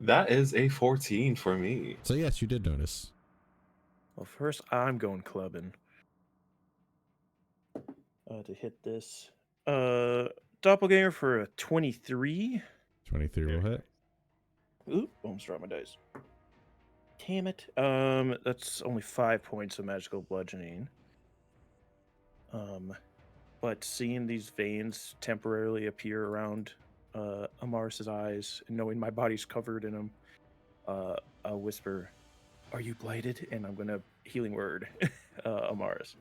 D: That is a 14 for me.
A: So yes, you did notice.
B: Well, first I'm going clubbing. To hit this. Doppelganger for a 23.
A: 23 will hit.
B: Oop, almost dropped my dice. Damn it. That's only 5 points of magical bludgeoning. But seeing these veins temporarily appear around Amaris's eyes, and knowing my body's covered in them, I'll whisper, "Are you blighted?" And I'm gonna healing word Amaris.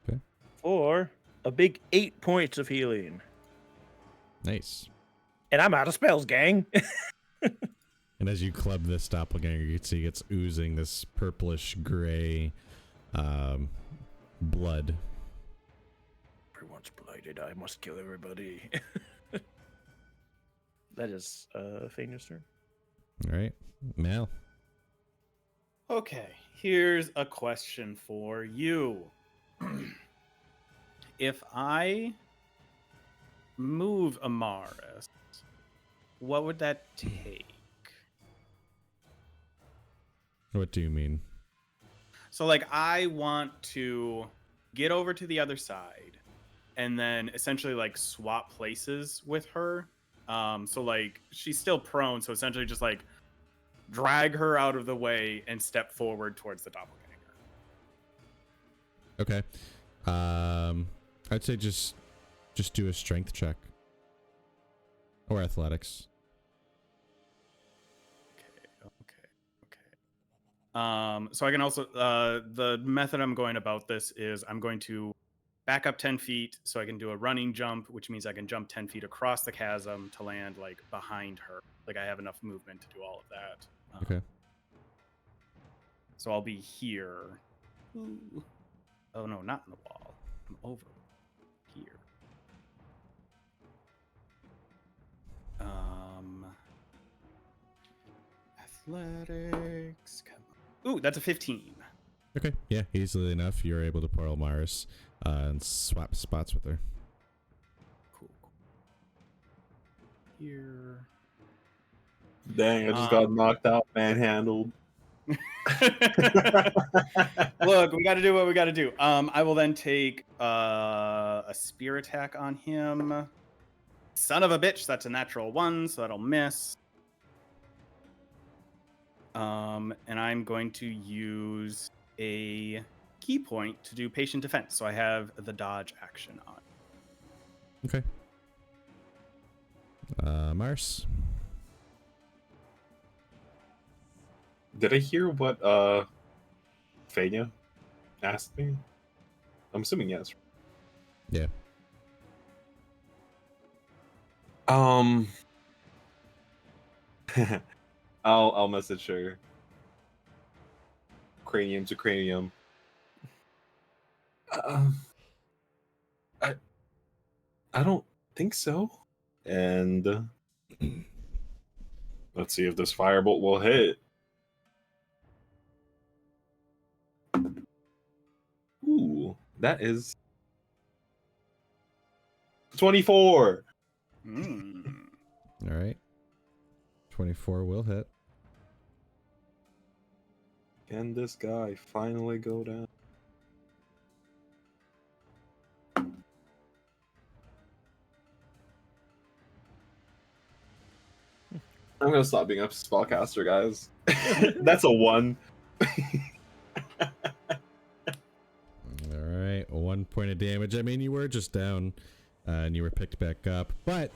A: Okay.
B: For a big 8 points of healing.
A: Nice.
B: And I'm out of spells, gang.
A: And as you club this doppelganger, you can see it's oozing this purplish gray blood.
B: Everyone's blighted. I must kill everybody. That is Faenya's turn.
A: All right. Mal.
C: Okay, here's a question for you. If I move Amaris, what would that take?
A: What do you mean?
C: So, like, I want to get over to the other side and then essentially, like, swap places with her. So, like, she's still prone, so essentially just, like, drag her out of the way and step forward towards the doppelganger.
A: Okay. I'd say just do a strength check. Or athletics.
C: Okay. So I can also, the method I'm going about this is I'm going to back up 10 feet so I can do a running jump, which means I can jump 10 feet across the chasm to land, like, behind her. Like, I have enough movement to do all of that.
A: Okay.
C: So I'll be here. Ooh. Oh, no, not in the wall. I'm over here. Athletics. Come on. Ooh, that's a 15.
A: Okay. Yeah, easily enough. You're able to pull Amaris and swap spots with her.
C: Cool. Here.
D: Dang, I just got knocked out, manhandled.
C: Look, we got to do what we got to do. I will then take a spear attack on him. Son of a bitch, that's a natural 1, so that'll miss. And I'm going to use a key point to do patient defense. So I have the dodge action on.
A: Okay. Mars.
D: Did I hear what Faenya asked me? I'm assuming yes.
A: Yeah.
D: I'll message her. Cranium to cranium. I don't think so. And let's see if this firebolt will hit. Ooh, that is 24.
A: All right. 24 will hit.
D: Can this guy finally go down? I'm gonna stop being a spellcaster, guys. That's a 1.
A: All right, 1 point of damage. I mean, you were just down, and you were picked back up. But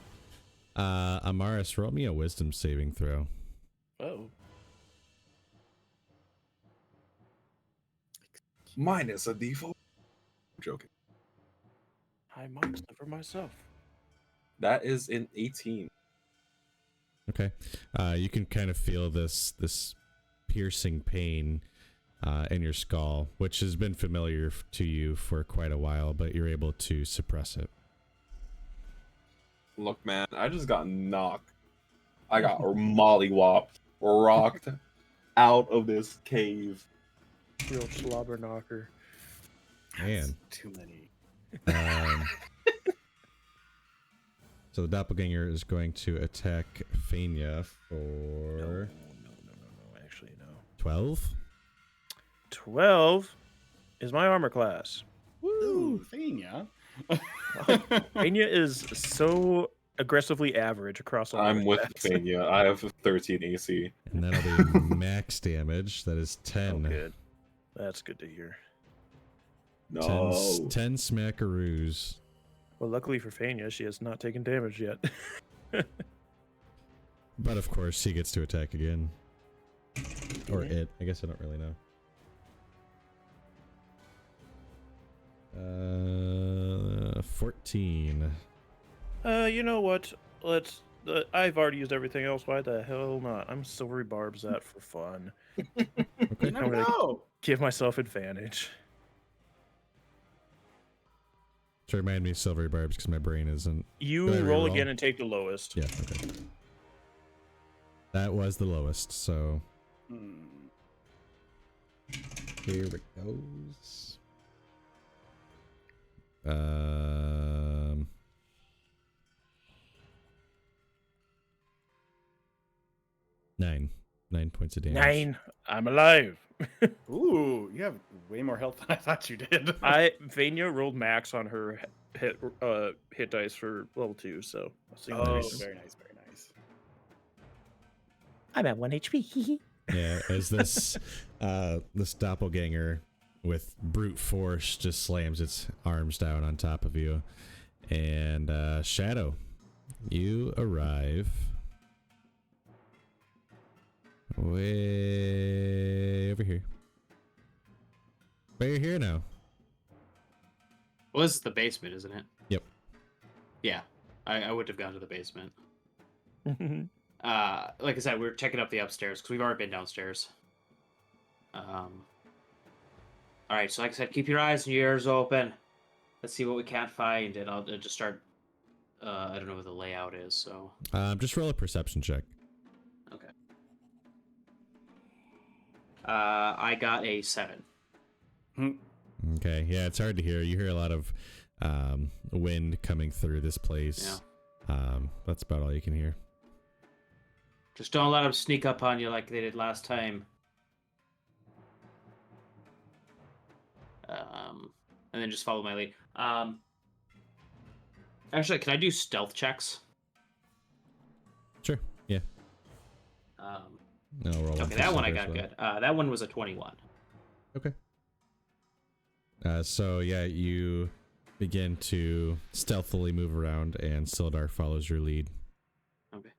A: Amaris, roll me a wisdom saving throw.
B: Oh.
D: Minus a default. I'm joking.
B: I might suffer myself.
D: That is an 18.
A: Okay. You can kind of feel this piercing pain in your skull, which has been familiar to you for quite a while, but you're able to suppress it.
D: Look, man, I just got knocked. I got mollywopped, rocked out of this cave.
B: Real slobber knocker.
A: Man.
C: Too many.
A: So the doppelganger is going to attack Faenya for
B: No. Actually, no.
A: 12.
B: 12 is my armor class.
C: Ooh, Faenya.
B: Faenya is so aggressively average across all.
D: I'm
B: her
D: with
B: stats.
D: Faenya. I have 13 AC.
A: And that'll be max damage. That is 10.
B: Oh, good. That's good to hear.
D: No.
A: 10 smackaroos.
B: Well, luckily for Faenya, she has not taken damage yet.
A: But of course, he gets to attack again. Or it. I guess I don't really know. 14.
B: You know what? Let's. I've already used everything else. Why the hell not? I'm silvery barbs that for fun.
C: You never know.
B: Give myself advantage.
A: To remind me of silvery barbs because my brain isn't.
B: You
A: Do I
B: roll
A: reroll?
B: again and take the lowest.
A: Yeah, okay. That was the lowest, so here it goes. 9 points of damage.
B: 9. I'm alive.
C: Ooh, you have way more health than I thought you did.
B: Faenya rolled max on her hit dice for level 2, so
C: Oh,
A: Nice.
C: very nice, very nice.
B: I'm at 1 HP.
A: Yeah, as this this doppelganger with brute force just slams its arms down on top of you, and Shadow, you arrive way over here. But you're here now.
E: Well, this is the basement, isn't it?
A: Yep.
E: Yeah, I would have gone to the basement. Like I said, we're checking up the upstairs because we've already been downstairs. All right, so like I said, keep your eyes and your ears open. Let's see what we can't find, and I'll just start. I don't know what the layout is, so.
A: Just roll a perception check.
E: Okay. I got a 7.
A: Okay, yeah, it's hard to hear. You hear a lot of wind coming through this place.
E: Yeah.
A: That's about all you can hear.
E: Just don't let them sneak up on you like they did last time. And then just follow my lead. Actually, can I do stealth checks?
A: Sure. Yeah. No, roll
E: Okay, that one I got good. That one was a 21.
A: Okay. So yeah, you begin to stealthily move around, and Sildar follows your lead.
E: Okay.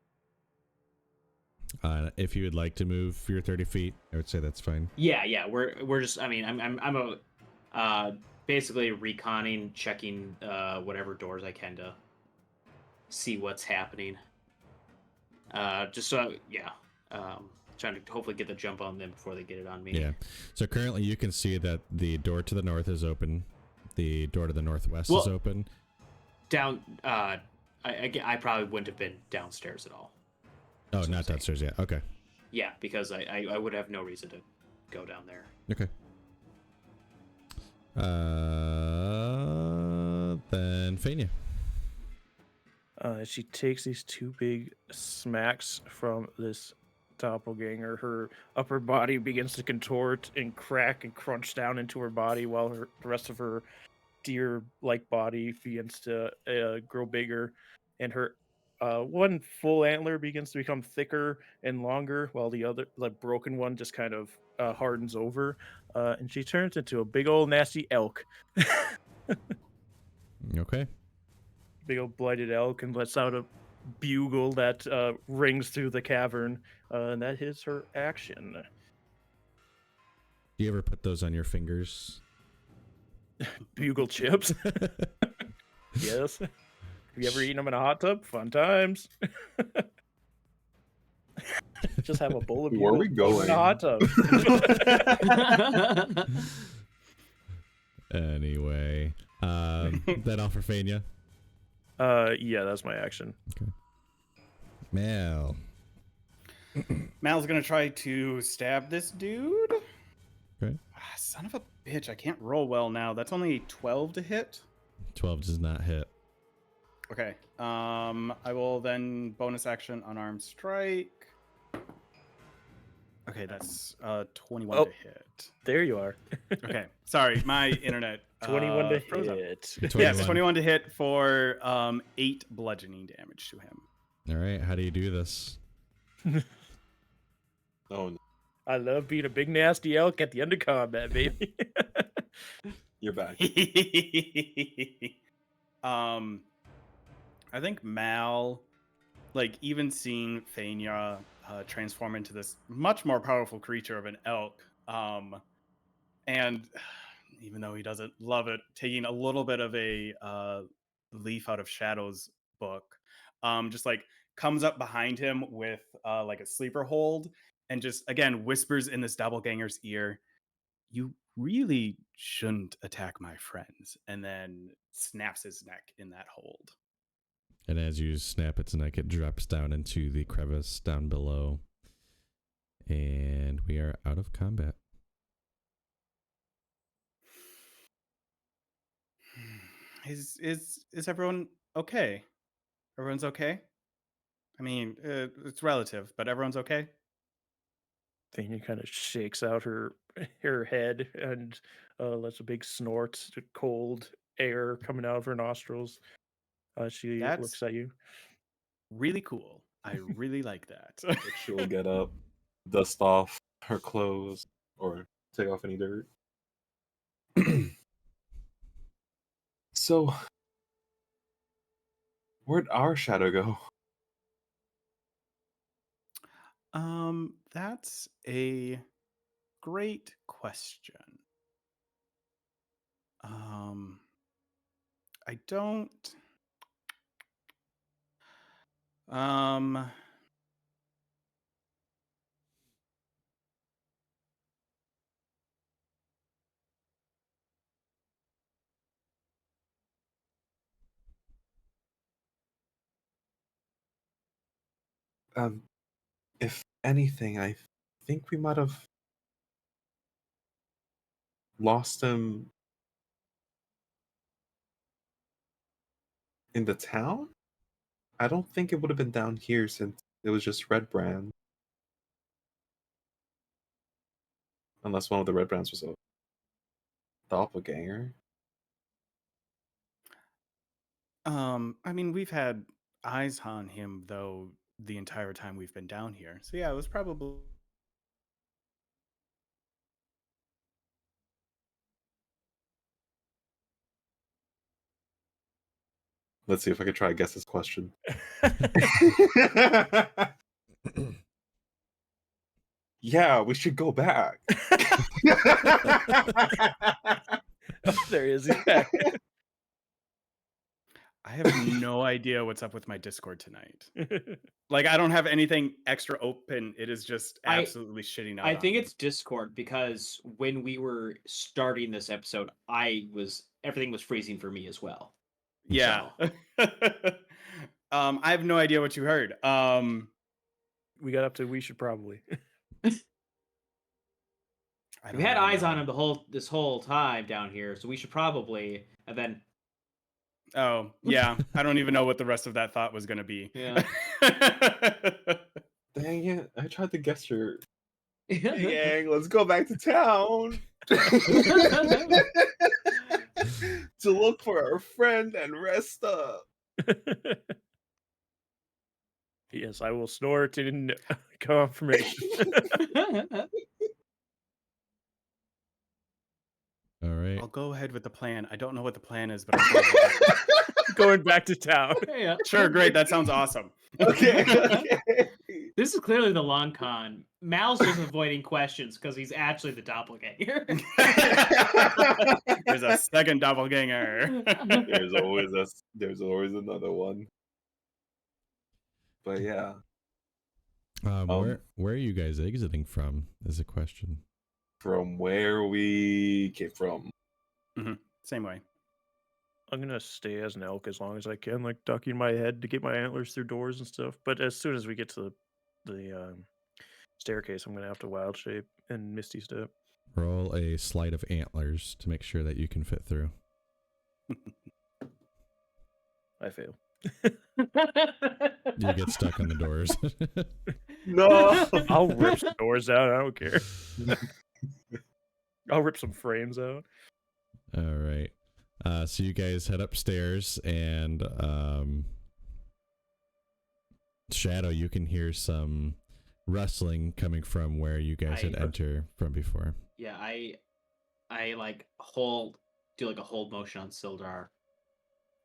A: If you would like to move your 30 feet, I would say that's fine.
E: Yeah. We're just. I mean, I'm basically reconning, checking whatever doors I can to see what's happening. Just so trying to hopefully get the jump on them before they get it on me.
A: Yeah. So currently you can see that the door to the north is open. The door to the northwest is open.
E: Down, I probably wouldn't have been downstairs at all.
A: Oh, not downstairs yet. Okay.
E: Yeah, because I would have no reason to go down there.
A: Okay. Then Faenya.
B: She takes these two big smacks from this doppelganger. Her upper body begins to contort and crack and crunch down into her body, while the rest of her deer-like body begins to grow bigger, and her one full antler begins to become thicker and longer, while the other, like, broken one, just kind of hardens over, and she turns into a big old nasty elk.
A: Okay.
B: Big old blighted elk, and lets out a bugle that rings through the cavern, and that is her action.
A: Do you ever put those on your fingers?
B: Bugle chips. Yes. Have you ever eaten them in a hot tub? Fun times. Just have a bowl of
D: Where are we
B: bugles in a hot tub.
A: Anyway, that all for Faenya?
B: Yeah, that's my action.
A: Okay. Mal.
C: Mal's gonna try to stab this dude.
A: Okay.
C: Son of a bitch, I can't roll well now. That's only 12 to hit.
A: 12 does not hit.
C: Okay. I will then bonus action unarmed strike. Okay, that's 21 to hit.
B: There you are.
C: Okay. Sorry, my internet
B: 21 to
C: froze up.
B: hit.
A: 21.
C: Yes, 21 to hit for 8 bludgeoning damage to him.
A: All right, how do you do this?
D: Oh, no.
B: I love being a big nasty elk at the end of combat, baby.
D: You're back.
C: I think Mal, like, even seeing Faenya transform into this much more powerful creature of an elk, and even though he doesn't love it, taking a little bit of a leaf out of Shadow's book, just like comes up behind him with like a sleeper hold, and just again whispers in this doppelganger's ear, "You really shouldn't attack my friends," and then snaps his neck in that hold.
A: And as you snap its neck, it drops down into the crevice down below. And we are out of combat.
C: Is everyone okay? Everyone's okay? I mean, it's relative, but everyone's okay?
B: Faenya kind of shakes out her head and lets a big snort, cold air coming out of her nostrils. She
C: That's
B: looks at you.
C: really cool. I really like that.
D: She will get up, dust off her clothes, or take off any dirt. So, where'd our shadow go?
C: That's a great question. I don't.
D: If anything, I think we might have lost him in the town. I don't think it would have been down here since It was just red brand. Unless one of the red brands was a doppelganger.
C: I mean, we've had eyes on him though the entire time we've been down here. So yeah, it was probably.
D: Let's see if I can try to guess this question. Yeah, we should go back.
B: Oh, there he is. He's back.
C: I have no idea what's up with my Discord tonight. Like, I don't have anything extra open. It is just absolutely shitting out.
E: I think it's Discord because when we were starting this episode, everything was freezing for me as well.
C: Yeah. So. I have no idea what you heard.
B: We got up to we should probably.
E: We had eyes on him this whole time down here, so we should probably, and then.
C: Oh yeah, I don't even know what the rest of that thought was going to be.
E: Yeah.
D: Dang it! I tried to guess your. Dang, let's go back to town to look for our friend and rest up.
B: Yes, I will snort in confirmation.
A: All right.
C: I'll go ahead with the plan. I don't know what the plan is, but I'm
B: going back to town.
E: Yeah.
C: Sure, great. That sounds awesome.
D: Okay.
E: This is clearly the long con. Mal's just avoiding questions because he's actually the doppelganger.
C: There's a second doppelganger.
D: There's always another one. But yeah.
A: Where are you guys exiting from is a question.
D: From where we came from.
C: Mm-hmm. Same way.
B: I'm gonna stay as an elk as long as I can, like ducking my head to get my antlers through doors and stuff. But as soon as we get to the staircase, I'm gonna have to wild shape and misty step.
A: Roll a sleight of antlers to make sure that you can fit through.
B: I fail.
A: You get stuck on the doors.
D: No,
B: I'll rip some doors out. I don't care. I'll rip some frames out.
A: All right. So you guys head upstairs, and Shadow, you can hear some rustling coming from where you guys had entered from before.
E: Yeah, I like do like a hold motion on Sildar.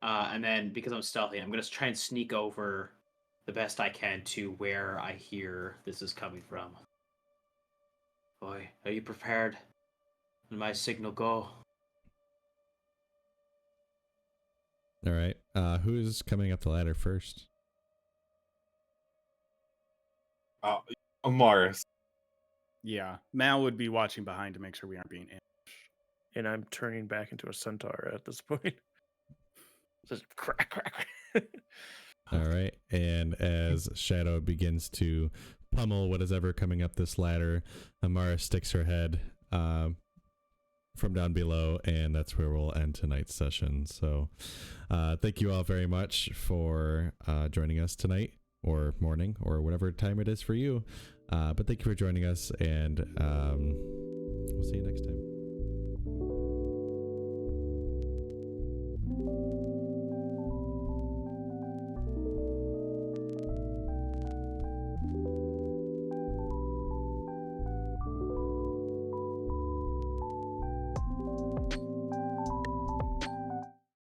E: And then because I'm stealthy, I'm gonna try and sneak over the best I can to where I hear this is coming from. Boy, are you prepared? When my signal go.
A: All right. Who's coming up the ladder first?
D: Amaris.
C: Yeah, Mal would be watching behind to make sure we aren't being ambushed.
B: And I'm turning back into a centaur at this point. Just crack, crack.
A: All right. And as Shadow begins to pummel what is ever coming up this ladder, Amara sticks her head from down below, and that's where we'll end tonight's session. So thank you all very much for joining us tonight, or morning, or whatever time it is for you. But thank you for joining us, and we'll see you next time.